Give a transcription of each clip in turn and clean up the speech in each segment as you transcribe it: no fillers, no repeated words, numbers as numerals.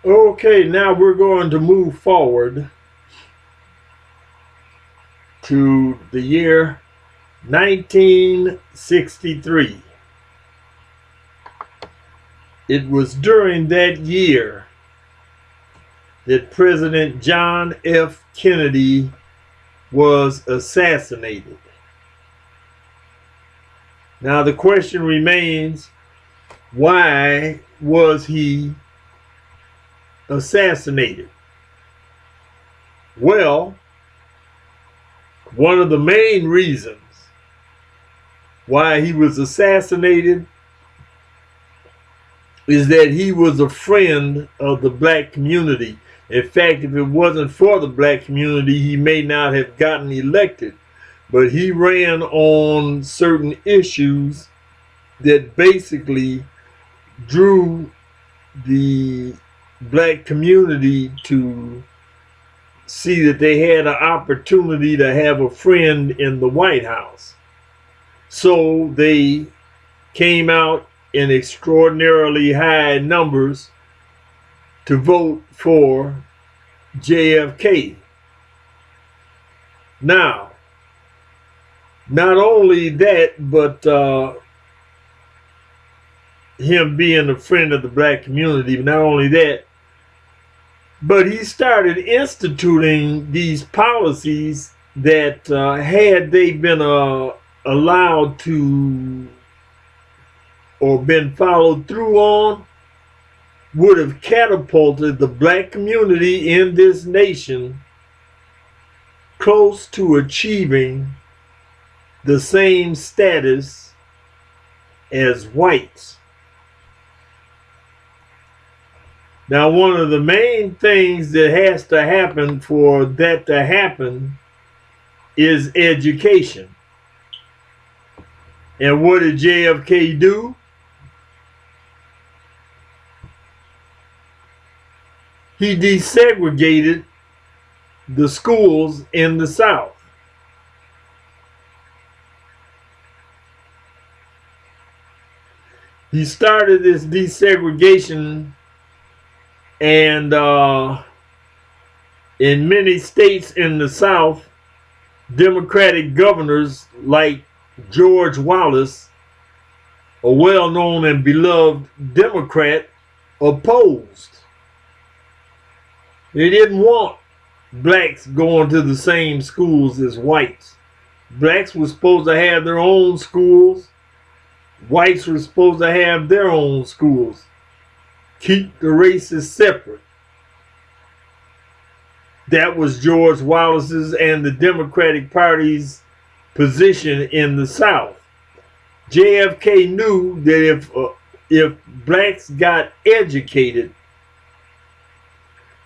Okay, now we're going to move forward to the year 1963. It was during that year that President John F. Kennedy was assassinated. Now the question remains, why was he assassinated? Well, one of the main reasons why he was assassinated is that he was a friend of the black community. In fact, if it wasn't for the black community, he may not have gotten elected. But he ran on certain issues that basically drew the black community to see that they had an opportunity to have a friend in the White House. So they came out in extraordinarily high numbers to vote for JFK. Now, not only that, but him being a friend of the black community, not only that, but he started instituting these policies that had they been allowed to or been followed through on, would have catapulted the black community in this nation close to achieving the same status as whites. Now, one of the main things that has to happen for that to happen is education. And what did JFK do? He desegregated the schools in the South. He started this desegregation, and in many states in the South, Democratic governors like George Wallace, a well-known and beloved Democrat, opposed. They didn't want blacks going to the same schools as whites. Blacks were supposed to have their own schools. Whites were supposed to have their own schools. Keep the races separate. That was George Wallace's and the Democratic Party's position in the South. JFK knew that if blacks got educated,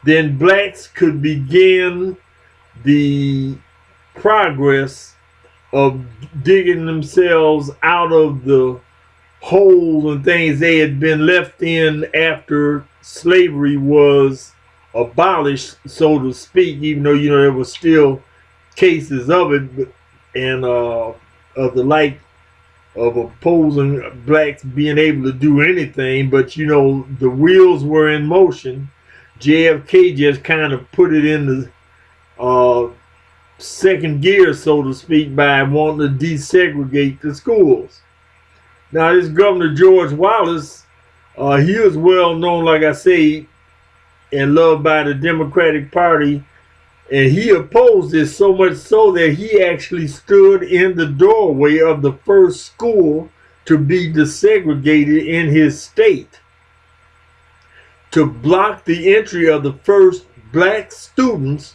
then blacks could begin the progress of digging themselves out of the holes and things they had been left in after slavery was abolished, so to speak, even though, there were still cases of it, and of the like of opposing blacks being able to do anything. But, the wheels were in motion. JFK just kind of put it in the second gear, so to speak, by wanting to desegregate the schools. Now, this Governor George Wallace, he was well known, like I say, and loved by the Democratic Party, and he opposed this so much so that he actually stood in the doorway of the first school to be desegregated in his state, to block the entry of the first black students,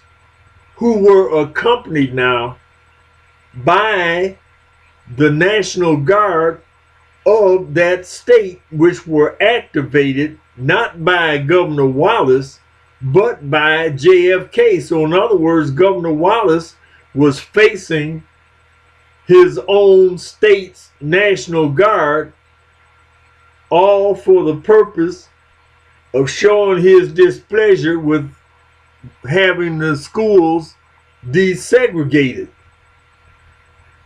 who were accompanied now by the National Guard of that state, which were activated not by Governor Wallace, but by JFK. So in other words, Governor Wallace was facing his own state's National Guard, all for the purpose of showing his displeasure with having the schools desegregated.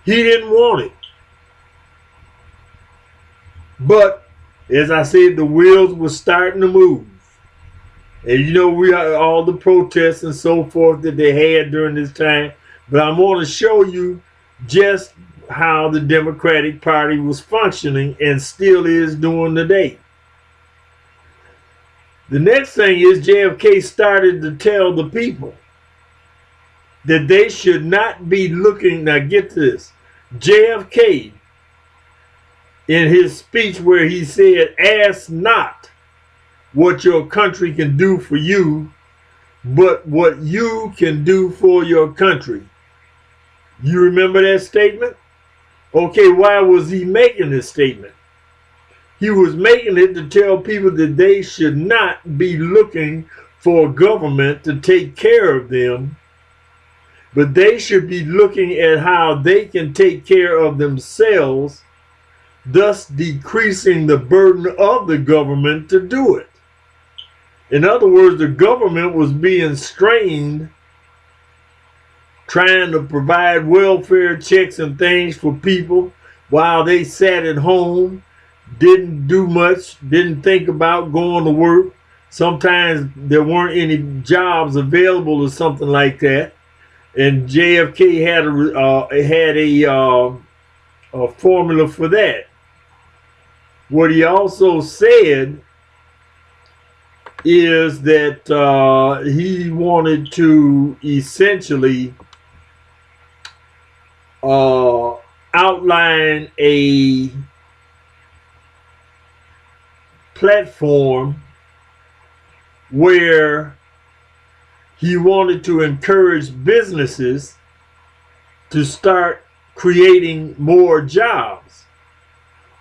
He didn't want it. But, as I said, the wheels were starting to move. And you know, we had all the protests and so forth that they had during this time. But I'm going to show you just how the Democratic Party was functioning and still is doing today. The next thing is JFK started to tell the people that they should not be looking. Now get this. JFK, in his speech where he said, ask not what your country can do for you, but what you can do for your country. You remember that statement? Okay, why was he making this statement? He was making it to tell people that they should not be looking for government to take care of them, but they should be looking at how they can take care of themselves, thus decreasing the burden of the government to do it. In other words, the government was being strained trying to provide welfare checks and things for people while they sat at home, didn't do much, didn't think about going to work. Sometimes there weren't any jobs available or something like that. And JFK had a formula for that. What he also said is that he wanted to essentially outline a platform where he wanted to encourage businesses to start creating more jobs.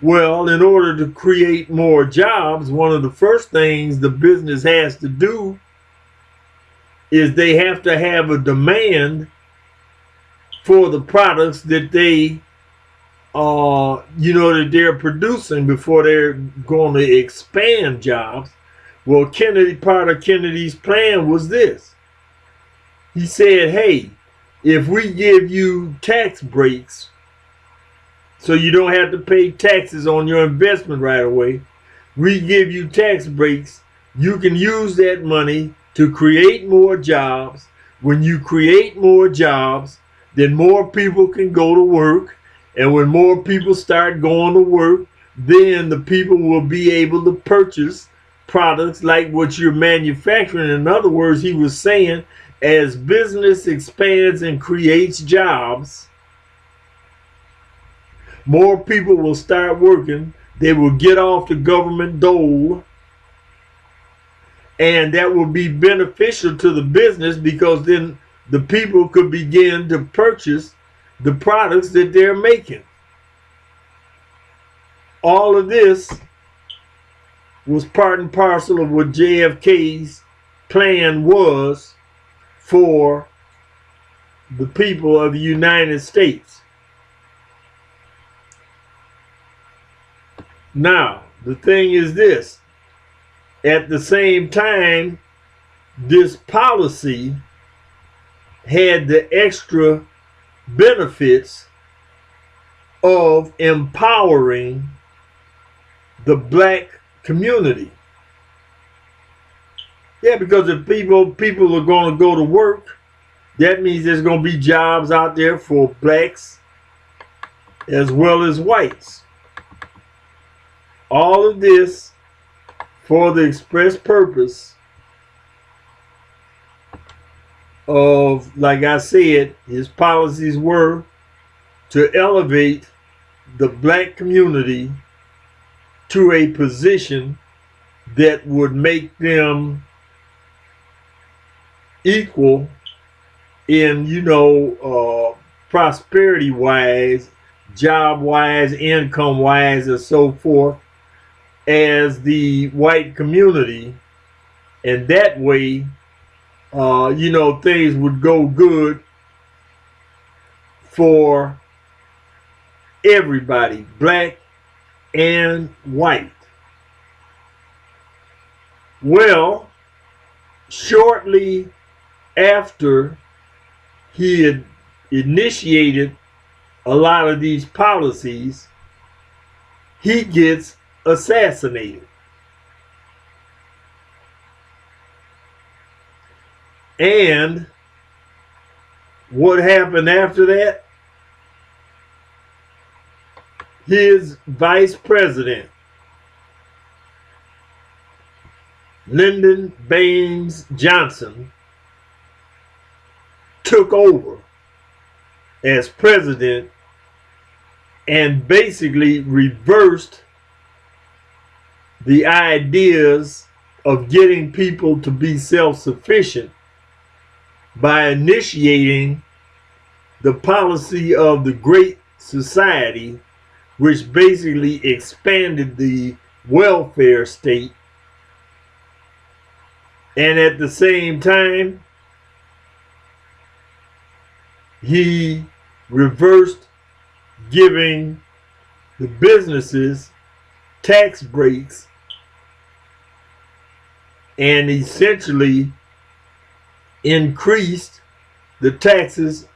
Well, in order to create more jobs, one of the first things the business has to do is they have to have a demand for the products that they that they're producing before they're going to expand jobs. Well, part of Kennedy's plan was this. He said, hey, if we give you tax breaks so you don't have to pay taxes on your investment right away, we give you tax breaks, you can use that money to create more jobs. When you create more jobs, then more people can go to work. And when more people start going to work, then the people will be able to purchase products like what you're manufacturing. In other words, he was saying, as business expands and creates jobs, more people will start working. They will get off the government dole. And that will be beneficial to the business because then the people could begin to purchase the products that they're making. All of this was part and parcel of what JFK's plan was for the people of the United States. Now, the thing is this. At the same time, this policy had the extra benefits of empowering the black community. Yeah, because if people are going to go to work, that means there's going to be jobs out there for blacks as well as whites. All of this for the express purpose of, like I said, his policies were to elevate the black community to a position that would make them equal in, prosperity wise, job wise, income wise, and so forth, as the white community. And that way, things would go good for everybody, black and white. Well, shortly after he had initiated a lot of these policies, he gets assassinated. And what happened after that? His vice president, Lyndon Baines Johnson, took over as president and basically reversed the ideas of getting people to be self-sufficient by initiating the policy of the Great Society, which basically expanded the welfare state, and at the same time he reversed giving the businesses tax breaks and essentially increased the taxes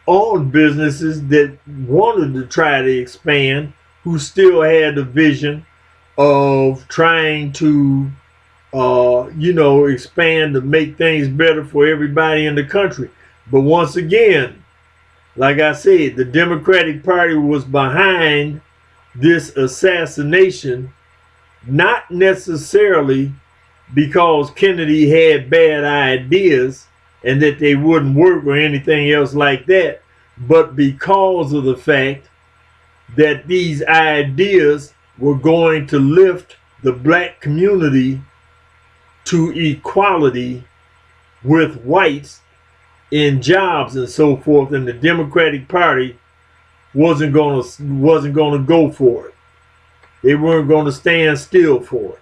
on businesses that wanted to try to expand, who still had the vision of trying to expand to make things better for everybody in the country. But once again, like I said, the Democratic Party was behind this assassination, not necessarily because Kennedy had bad ideas and that they wouldn't work or anything else like that, but because of the fact that these ideas were going to lift the black community to equality with whites in jobs and so forth, and the Democratic Party wasn't going to go for it. They weren't going to stand still for it.